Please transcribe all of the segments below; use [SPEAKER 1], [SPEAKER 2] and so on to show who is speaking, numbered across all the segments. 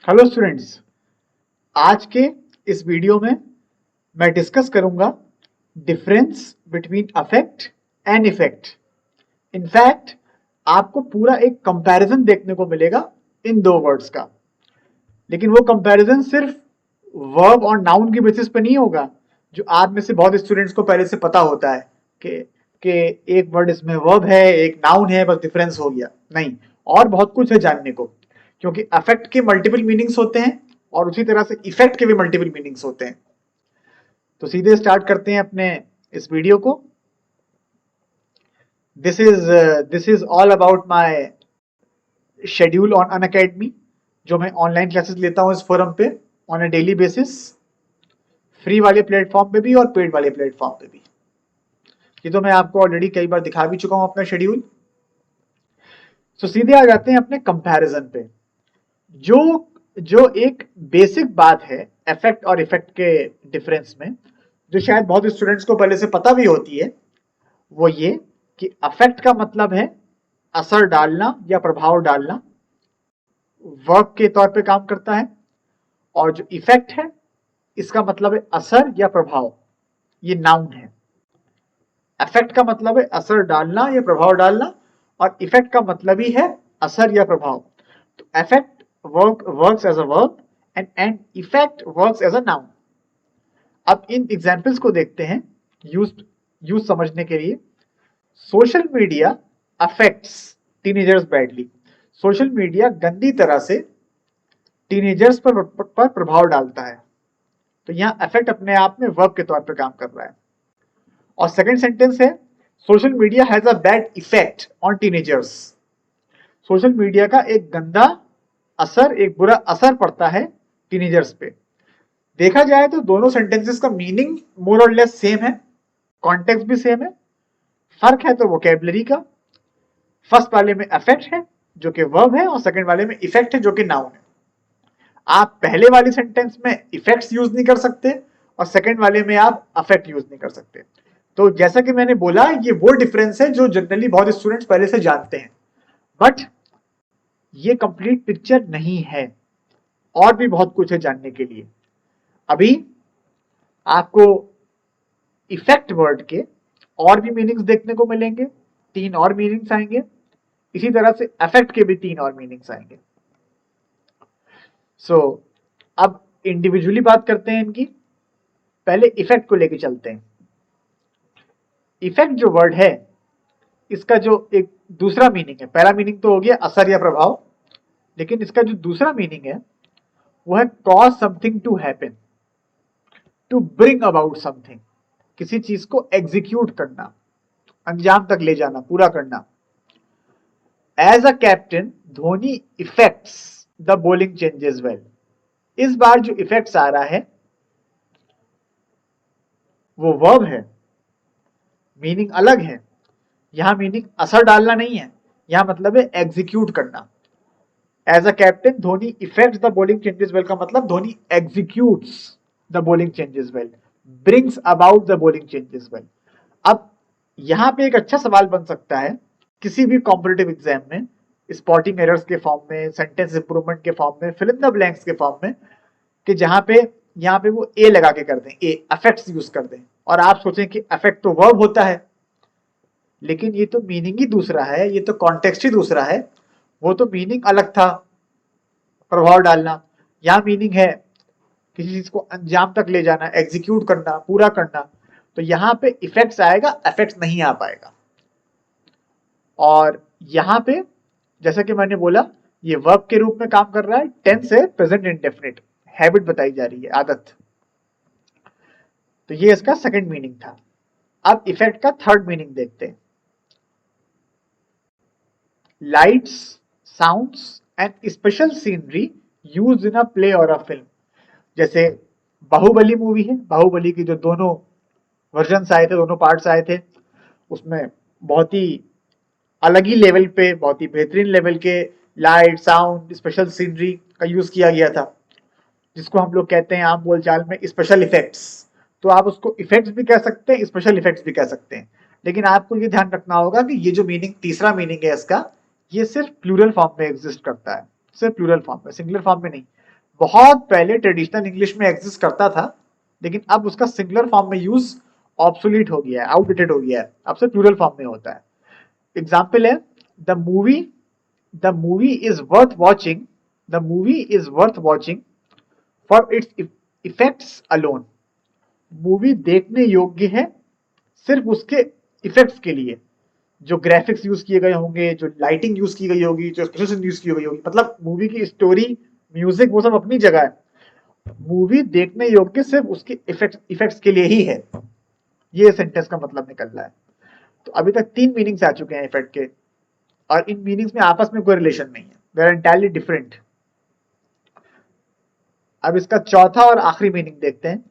[SPEAKER 1] Hello students, आज के इस वीडियो में मैं डिस्कस करूंगा difference between affect and effect. In fact आपको पूरा एक कंपैरिजन देखने को मिलेगा इन दो वर्ड्स का, लेकिन वो कंपैरिजन सिर्फ वर्ब और नाउन की बेसिस पे नहीं होगा, जो आप में से बहुत स्टूडेंट्स को पहले से पता होता है कि कि एक वर्ड इसमें वर्ब है, एक नाउन है, बस डिफरेंस हो गया। नहीं, और बहुत कुछ है जानने को, क्योंकि अफेक्ट के मल्टीपल मीनिंग्स होते हैं और उसी तरह से इफेक्ट के भी मल्टीपल मीनिंग्स होते हैं। तो सीधे स्टार्ट करते हैं अपने इस वीडियो को। This is all about my schedule on Unacademy, जो मैं ऑनलाइन क्लासेस लेता हूँ इस फोरम पे on a daily basis, free वाले प्लेटफॉर्म पे भी और पेड वाले प्लेटफॉर्म पे भी। ये तो मैं आपको ऑलरेडी कई बार दिखा भी चुका हूं अपना शेड्यूल। तो सीधे आ जाते हैं अपने कंपैरिजन पे। जो जो एक बेसिक बात है इफेक्ट और इफेक्ट के डिफरेंस में, जो शायद बहुत स्टूडेंट्स को पहले से पता भी होती है, वो ये कि अफेक्ट का मतलब है असर डालना या प्रभाव डालना, वर्ब के तौर पे काम करता है। और जो इफेक्ट है, इसका मतलब है असर या प्रभाव, ये नाउन है। इफेक्ट का मतलब है असर डालना या प्रभाव डालना, और इफेक्ट का मतलब ही है असर या प्रभाव। तो effect works as a verb and effect works as a noun. अब इन एग्जांपल्स को देखते हैं यूज समझने के लिए। Social media affects teenagers badly. Social media गंदी तरह से टीनेजर्स पर प्रभाव डालता है। तो यहाँ इफेक्ट अपने आप में वर्ब के तौर पर काम कर रहा है। और सेकंड सेंटेंस है social media has a bad effect on teenagers. Social media का एक गंदा असर, एक बुरा असर पड़ता है टीनेजर्स पे। देखा जाए तो दोनों सेंटेंसेस का मीनिंग मोर और लेस सेम है, कॉन्टेक्स्ट भी सेम है। फर्क है तो वोकेबलरी का। फर्स्ट वाले में अफेक्ट है जो कि वर्ब है, और सेकंड वाले में इफेक्ट है जो कि नाउन है। आप पहले वाले सेंटेंस में इफेक्ट्स यूज नहीं कर सकते और सेकंड वाले में आप अफेक्ट यूज नहीं कर सकते। तो जैसा कि मैंने बोला, ये वो डिफरेंस है जो जनरली बहुत स्टूडेंट्स पहले से जानते हैं, बट ये कंप्लीट पिक्चर नहीं है, और भी बहुत कुछ है जानने के लिए। अभी आपको इफेक्ट वर्ड के और भी मीनिंग्स देखने को मिलेंगे, 3 और मीनिंग्स आएंगे। इसी तरह से अफेक्ट के भी 3 और मीनिंग्स आएंगे। अब इंडिविजुअली बात करते हैं इनकी। पहले इफेक्ट को लेके चलते हैं। इफेक्ट जो वर्ड है, इसका जो एक दूसरा मीनिंग है, पहला मीनिंग तो हो गया असर या प्रभाव, लेकिन इसका जो दूसरा मीनिंग है वो है cause something to happen, to bring about something, किसी चीज को एग्जीक्यूट करना, अंजाम तक ले जाना, पूरा करना। As a captain Dhoni effects the bowling changes well. इस बार जो इफेक्ट्स आ रहा है वो वर्ब है, मीनिंग अलग है। यहां मीनिंग असर डालना नहीं है, यहां मतलब है एग्जीक्यूट करना। As a captain Dhoni effects the bowling changes well का मतलब Dhoni executes the bowling changes well, brings about the bowling changes well. अब यहां पे एक अच्छा सवाल बन सकता है किसी भी कॉम्पिटिटिव एग्जाम में, स्पॉटिंग एरर्स के फॉर्म में, सेंटेंस इंप्रूवमेंट के फॉर्म में, फिल इन द ब्लैंक्स के फॉर्म में, कि जहां पे यहाँ पे वो ए लगा के कर दें, ए अफेक्ट्स यूज कर दें, और आप सोचें कि अफेक्ट तो वर्ब होता है, लेकिन ये तो मीनिंग ही दूसरा है, ये तो कॉन्टेक्स्ट ही दूसरा है। वो तो मीनिंग अलग था, प्रभाव डालना। यहाँ मीनिंग है किसी चीज को अंजाम तक ले जाना, एग्जीक्यूट करना, पूरा करना। तो यहाँ पे इफेक्ट्स आएगा, अफेक्ट्स नहीं आ पाएगा। और यहाँ पे जैसा कि मैंने बोला, ये वर्ब के रूप में काम कर रहा है, टेंस है प्रेजेंट इंडेफिनिट, हैबिट बताई जा रही है, आदत। तो ये इसका सेकंड मीनिंग था। अब इफेक्ट का थर्ड मीनिंग देखते हैं। Lights, sounds and special scenery use in a play और अ फिल्म। जैसे बाहुबली मूवी है, बाहुबली की जो दोनों वर्जन आए थे, दोनों पार्ट्स आए थे, उसमें बहुत ही अलग ही लेवल पे, बहुत ही बेहतरीन लेवल के लाइट, साउंड, स्पेशल सीनरी का यूज किया गया था, जिसको हम लोग कहते हैं आम बोलचाल में स्पेशल इफेक्ट्स। तो आप उसको इफेक्ट्स भी कह सकते हैं, स्पेशल इफेक्ट्स भी कह सकते हैं। लेकिन आपको ये ध्यान रखना होगा कि ये जो मीनिंग, तीसरा मीनिंग है इसका, ये सिर्फ प्लूरल फॉर्म में एग्जिस्ट करता है, सिर्फ प्लूरल फॉर्म में, सिंगुलर फॉर्म में नहीं। बहुत पहले ट्रेडिशनल इंग्लिश में एग्जिस्ट करता था, लेकिन अब उसका सिंगुलर फॉर्म में यूज ऑब्सोलीट हो गया है, आउटडेटेड हो गया है, अब से प्लूरल फॉर्म में होता है। एग्जाम्पल है the movie is worth watching, the movie is worth watching for its effects alone. Movie देखने योग्य है सिर्फ उसके इफेक्ट्स के लिए, जो ग्राफिक्स यूज किए गए होंगे, जो लाइटिंग यूज की गई होगी, जो एक्सप्रेशन यूज की गई होगी, मतलब मूवी की स्टोरी, म्यूजिक, वो सब अपनी जगह है। मूवी देखने योग्य सिर्फ उसके इफेक्ट्स के लिए ही है, ये सेंटेंस का मतलब निकल रहा है। तो अभी तक 3 मीनिंग्स आ चुके हैं इफेक्ट के, और इन मीनिंग्स में आपस में कोई रिलेशन नहीं है, दे आर एंटायरली डिफरेंट। अब इसका चौथा और आखिरी मीनिंग देखते हैं।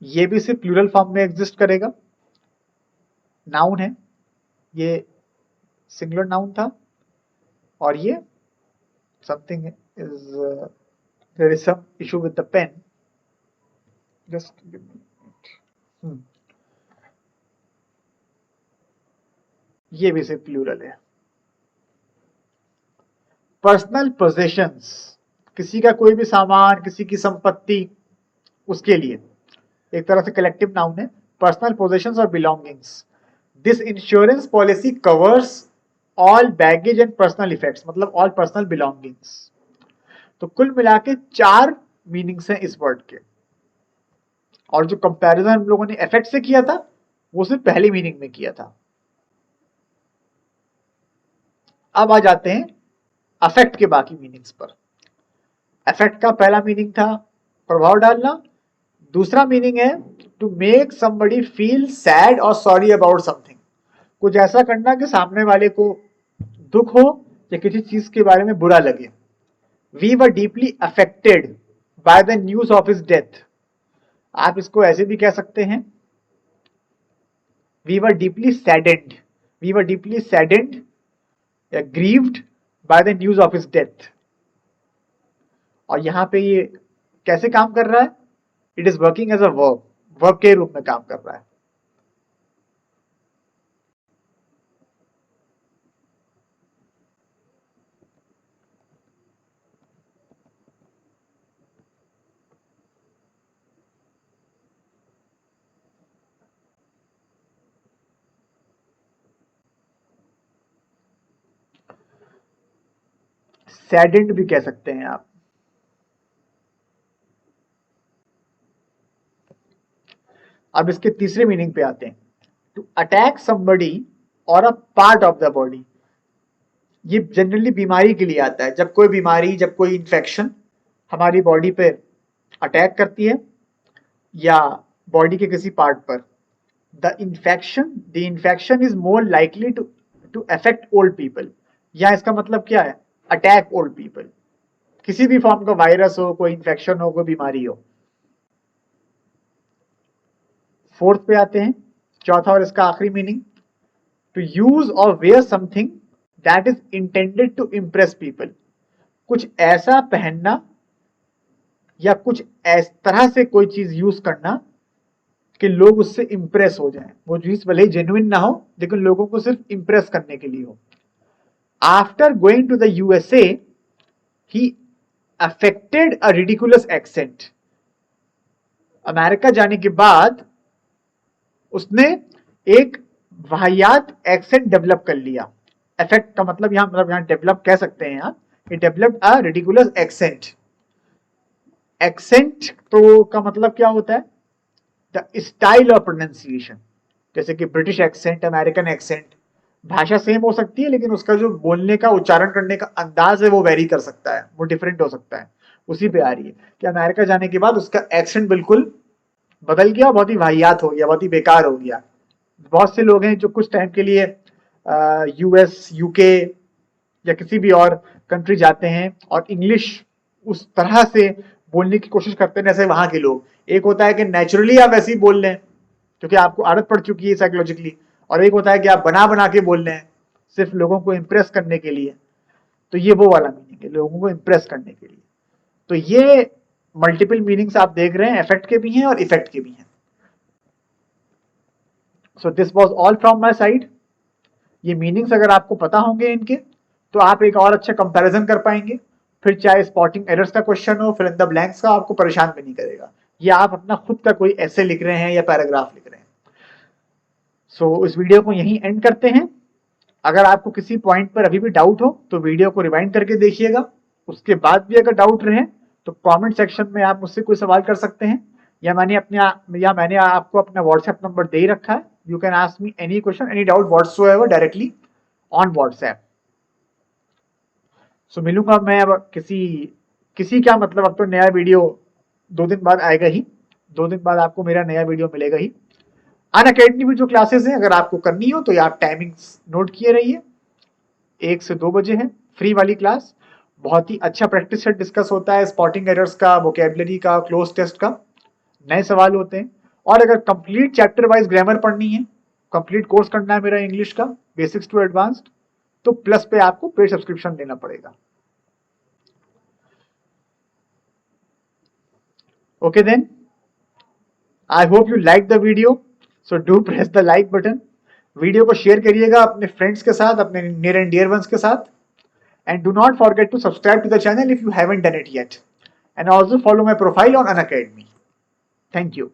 [SPEAKER 1] ये भी सिर्फ प्लूरल फॉर्म में एग्जिस्ट करेगा। नाउन है, ये सिंगुलर नाउन था, और ये something is there is some issue with the pen, just give me. ये भी सिर्फ प्लूरल है। पर्सनल पोजेशंस, किसी का कोई भी सामान, किसी की संपत्ति, उसके लिए एक तरह से कलेक्टिव नाउन है। पर्सनल पोजेशंस और belongings. This insurance policy covers all baggage and personal effects, मतलब ऑल पर्सनल बिलोंगिंग्स। तो कुल मिला के 4 मीनिंग्स हैं इस वर्ड के, और जो कंपैरिजन हम लोगों ने इफेक्ट से किया था वो सिर्फ पहली मीनिंग में किया था। अब आ जाते हैं अफेक्ट के बाकी मीनिंग्स पर। अफेक्ट का पहला मीनिंग था प्रभाव डालना, दूसरा मीनिंग है to make somebody feel sad और सॉरी अबाउट समथिंग, कुछ ऐसा करना कि सामने वाले को दुख हो या किसी चीज के बारे में बुरा लगे। We were deeply affected by the news of his death, आप इसको ऐसे भी कह सकते हैं, we were deeply saddened, we were deeply saddened या grieved by the news of his death. और यहां पे ये कैसे काम कर रहा है? It is working as a verb, verb के रूप में काम कर रहा है। सैडेंड भी कह सकते हैं आप। अब इसके तीसरे मीनिंग पे आते हैं। टू अटैक समबडी और a part of the body, ये जनरली बीमारी के लिए आता है। जब कोई बीमारी, जब कोई इंफेक्शन हमारी बॉडी पे अटैक करती है या बॉडी के किसी पार्ट पर, the infection is more likely to affect old people. या इसका मतलब क्या है? अटैक ओल्ड पीपल, किसी भी फॉर्म का वायरस हो, कोई इंफेक्शन हो, कोई बीमारी हो। फोर्थ पे आते हैं, चौथा और इसका आखिरी meaning, to use or wear something that is intended to impress people, कुछ ऐसा पहनना या कुछ इस तरह से कोई चीज यूज करना कि लोग उससे इंप्रेस हो जाएं। वो चीज भले ही जेन्युइन ना हो, लेकिन लोगों को सिर्फ इंप्रेस करने के लिए हो। After going to the USA he affected a ridiculous accent, America जाने के बाद उसने एक वाहियात एक्सेंट डेवलप कर लिया। इफेक्ट का मतलब यहां डेवलप कह सकते हैं आप, he developed a ridiculous accent. Accent तो का मतलब क्या होता है? The style of pronunciation. जैसे कि ब्रिटिश एक्सेंट, अमेरिकन एक्सेंट, भाषा सेम हो सकती है लेकिन उसका जो बोलने का, उच्चारण करने का अंदाज है वो वेरी कर सकता है, वो डिफरेंट हो सकता है। उसी पे आ रही है कि अमेरिका जाने के बाद उसका एक्सेंट बिल्कुल बदल गया, बहुत ही वाहियात हो गया, बहुत ही बेकार हो गया। बहुत से लोग हैं जो कुछ टाइम के लिए यूएस, यूके या किसी भी और कंट्री जाते हैं और इंग्लिश उस तरह से बोलने की कोशिश करते हैं जैसे वहां के लोग। एक होता है कि नेचुरली आप वैसे ही बोल लें क्योंकि आपको आदत पड़ चुकी है साइकोलॉजिकली, और एक होता है कि आप बना बना के बोल रहे हैं सिर्फ लोगों को इंप्रेस करने के लिए। तो ये वो वाला मीनिंग है, लोगों को इंप्रेस करने के लिए। तो ये मल्टीपल मीनिंग्स आप देख रहे हैं, इफेक्ट के भी हैं और इफेक्ट के भी हैं। So this was all from my side. ये मीनिंग्स अगर आपको पता होंगे इनके, तो आप एक और अच्छा कंपैरिजन कर पाएंगे। फिर चाहे स्पॉटिंग एरर्स का क्वेश्चन हो, फिल इन द ब्लैंक्स का, आपको परेशान भी नहीं करेगा। या आप अपना खुद का कोई ऐसे लिख रहे हैं या पैराग्राफ लिख रहे हैं। सो इस वीडियो को यहीं एंड करते हैं। अगर आपको किसी पॉइंट पर अभी भी डाउट हो तो वीडियो को रिवाइंड करके देखिएगा। उसके बाद भी अगर डाउट रहे तो कमेंट सेक्शन में आप मुझसे कोई सवाल कर सकते हैं, या मैंने आपको अपना व्हाट्सएप नंबर दे ही रखा है। You can ask me any question, any doubt whatsoever directly on WhatsApp. So मिलूंगा मैं अब किसी क्या मतलब, अब तो नया वीडियो 2 दिन बाद आएगा ही। 2 दिन बाद आपको मेरा नया वीडियो मिलेगा ही। अनअकैडमी में जो क्लासेस है, अगर आपको करनी हो तो ये आप टाइमिंग्स नोट किए रहिए। 1 से 2 बजे है फ्री वाली क्लास। बहुत ही अच्छा प्रैक्टिस सेट डिस्कस होता है, स्पॉटिंग एरर्स का, वोकेबलरी का, क्लोज टेस्ट का, नए सवाल होते हैं। और अगर कंप्लीट चैप्टर वाइज ग्रामर पढ़नी है, कंप्लीट कोर्स करना है मेरा इंग्लिश का, बेसिक्स टू एडवांस्ड, तो प्लस पे आपको पेड सब्सक्रिप्शन लेना पड़ेगा। Okay then, I hope you like the video, so do press the like button. Video को शेयर करिएगा अपने फ्रेंड्स के साथ, अपने नियर एंड डियर वंस के साथ। And do not forget to subscribe to the channel if you haven't done it yet. And also follow my profile on Unacademy. Thank you.